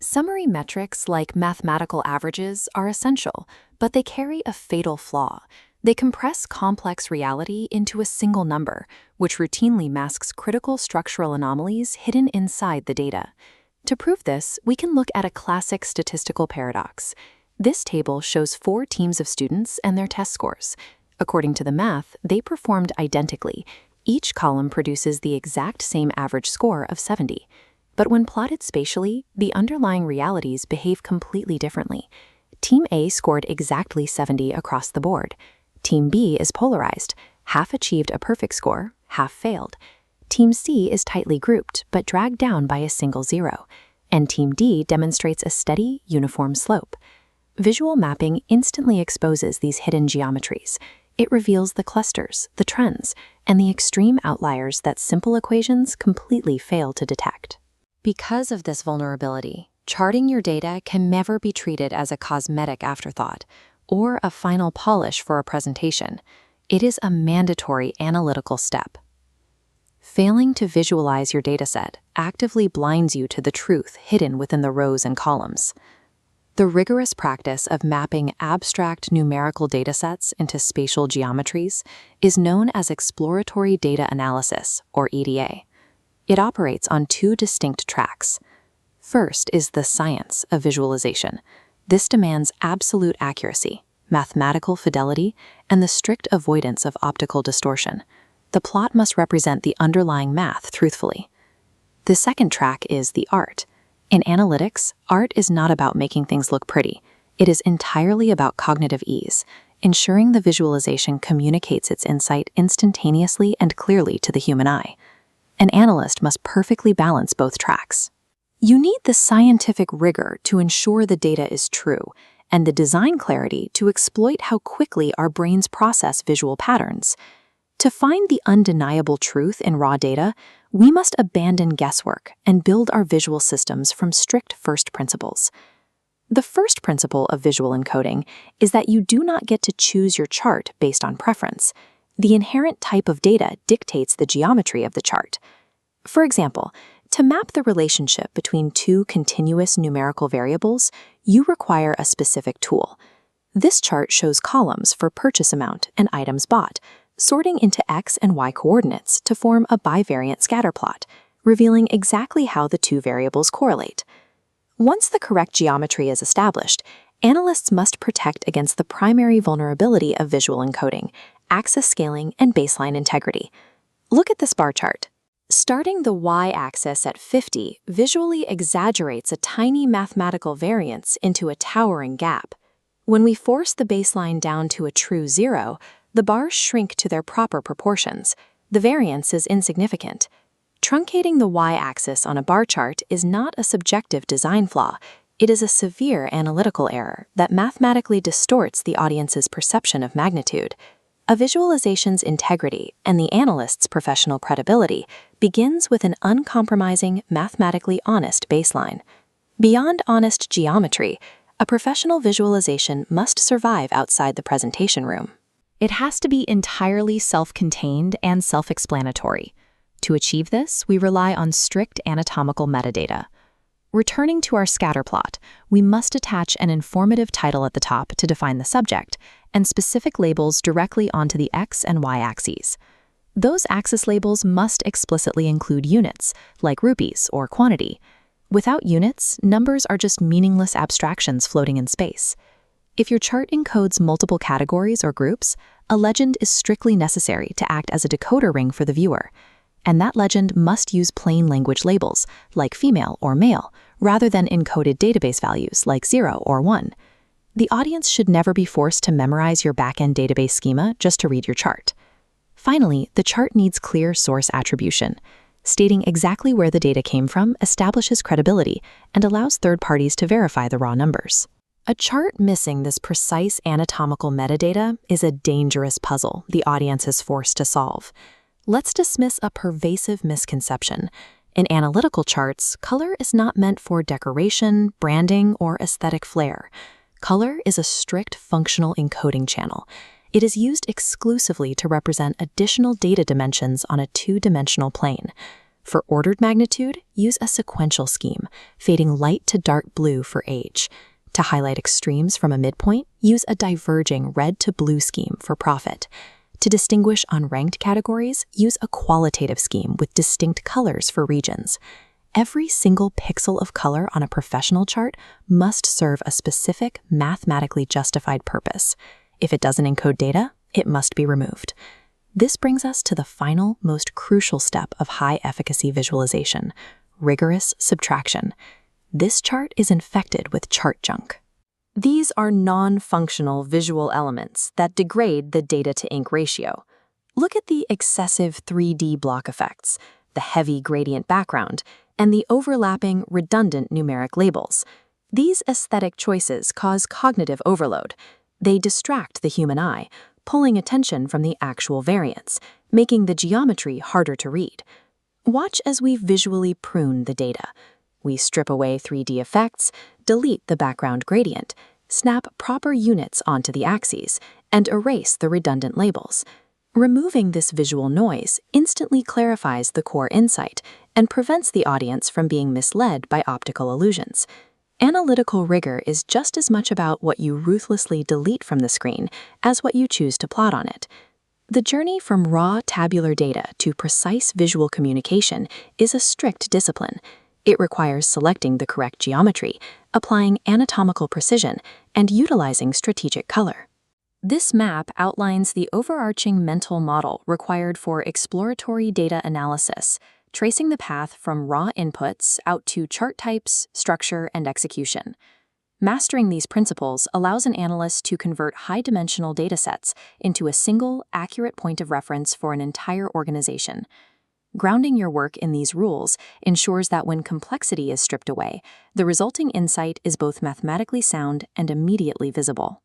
Summary metrics like mathematical averages are essential, but they carry a fatal flaw. They compress complex reality into a single number, which routinely masks critical structural anomalies hidden inside the data. To prove this, we can look at a classic statistical paradox. This table shows 4 teams of students and their test scores. According to the math, they performed identically. Each column produces the exact same average score of 70. But when plotted spatially, the underlying realities behave completely differently. Team A scored exactly 70 across the board. Team B is polarized. Half achieved a perfect score, half failed. Team C is tightly grouped, but dragged down by a single 0. And Team D demonstrates a steady, uniform slope. Visual mapping instantly exposes these hidden geometries. It reveals the clusters, the trends, and the extreme outliers that simple equations completely fail to detect. Because of this vulnerability, charting your data can never be treated as a cosmetic afterthought or a final polish for a presentation. It is a mandatory analytical step. Failing to visualize your dataset actively blinds you to the truth hidden within the rows and columns. The rigorous practice of mapping abstract numerical datasets into spatial geometries is known as exploratory data analysis, or EDA. It operates on 2 distinct tracks. First is the science of visualization. This demands absolute accuracy, mathematical fidelity, and the strict avoidance of optical distortion. The plot must represent the underlying math truthfully. The second track is the art. In analytics, art is not about making things look pretty. It is entirely about cognitive ease, ensuring the visualization communicates its insight instantaneously and clearly to the human eye. An analyst must perfectly balance both tracks. You need the scientific rigor to ensure the data is true, and the design clarity to exploit how quickly our brains process visual patterns. To find the undeniable truth in raw data, we must abandon guesswork and build our visual systems from strict first principles. The first principle of visual encoding is that you do not get to choose your chart based on preference. The inherent type of data dictates the geometry of the chart. For example, to map the relationship between 2 continuous numerical variables, you require a specific tool. This chart shows columns for purchase amount and items bought, sorting into X and Y coordinates to form a bivariate scatter plot, revealing exactly how the 2 variables correlate. Once the correct geometry is established, analysts must protect against the primary vulnerability of visual encoding: axis scaling and baseline integrity. Look at this bar chart. Starting the y-axis at 50 visually exaggerates a tiny mathematical variance into a towering gap. When we force the baseline down to a true 0, the bars shrink to their proper proportions. The variance is insignificant. Truncating the y-axis on a bar chart is not a subjective design flaw. It is a severe analytical error that mathematically distorts the audience's perception of magnitude. A visualization's integrity and the analyst's professional credibility begins with an uncompromising, mathematically honest baseline. Beyond honest geometry, a professional visualization must survive outside the presentation room. It has to be entirely self-contained and self-explanatory. To achieve this, we rely on strict anatomical metadata. Returning to our scatter plot, we must attach an informative title at the top to define the subject, and specific labels directly onto the X and Y axes. Those axis labels must explicitly include units, like rupees or quantity. Without units, numbers are just meaningless abstractions floating in space. If your chart encodes multiple categories or groups, a legend is strictly necessary to act as a decoder ring for the viewer. And that legend must use plain language labels, like female or male, rather than encoded database values like 0 or 1. The audience should never be forced to memorize your back-end database schema just to read your chart. Finally, the chart needs clear source attribution. Stating exactly where the data came from establishes credibility and allows third parties to verify the raw numbers. A chart missing this precise anatomical metadata is a dangerous puzzle the audience is forced to solve. Let's dismiss a pervasive misconception. In analytical charts, color is not meant for decoration, branding, or aesthetic flair. Color is a strict functional encoding channel. It is used exclusively to represent additional data dimensions on a 2-dimensional plane. For ordered magnitude, use a sequential scheme, fading light to dark blue for age. To highlight extremes from a midpoint, use a diverging red to blue scheme for profit. To distinguish unranked categories, use a qualitative scheme with distinct colors for regions. Every single pixel of color on a professional chart must serve a specific, mathematically justified purpose. If it doesn't encode data, it must be removed. This brings us to the final, most crucial step of high-efficacy visualization: rigorous subtraction. This chart is infected with chart junk. These are non-functional visual elements that degrade the data-to-ink ratio. Look at the excessive 3D block effects, the heavy gradient background, and the overlapping, redundant numeric labels. These aesthetic choices cause cognitive overload. They distract the human eye, pulling attention from the actual variance, making the geometry harder to read. Watch as we visually prune the data. We strip away 3D effects, delete the background gradient, snap proper units onto the axes, and erase the redundant labels. Removing this visual noise instantly clarifies the core insight and prevents the audience from being misled by optical illusions. Analytical rigor is just as much about what you ruthlessly delete from the screen as what you choose to plot on it. The journey from raw tabular data to precise visual communication is a strict discipline. It requires selecting the correct geometry, applying anatomical precision, and utilizing strategic color. This map outlines the overarching mental model required for exploratory data analysis, tracing the path from raw inputs out to chart types, structure, and execution. Mastering these principles allows an analyst to convert high-dimensional datasets into a single, accurate point of reference for an entire organization. Grounding your work in these rules ensures that when complexity is stripped away, the resulting insight is both mathematically sound and immediately visible.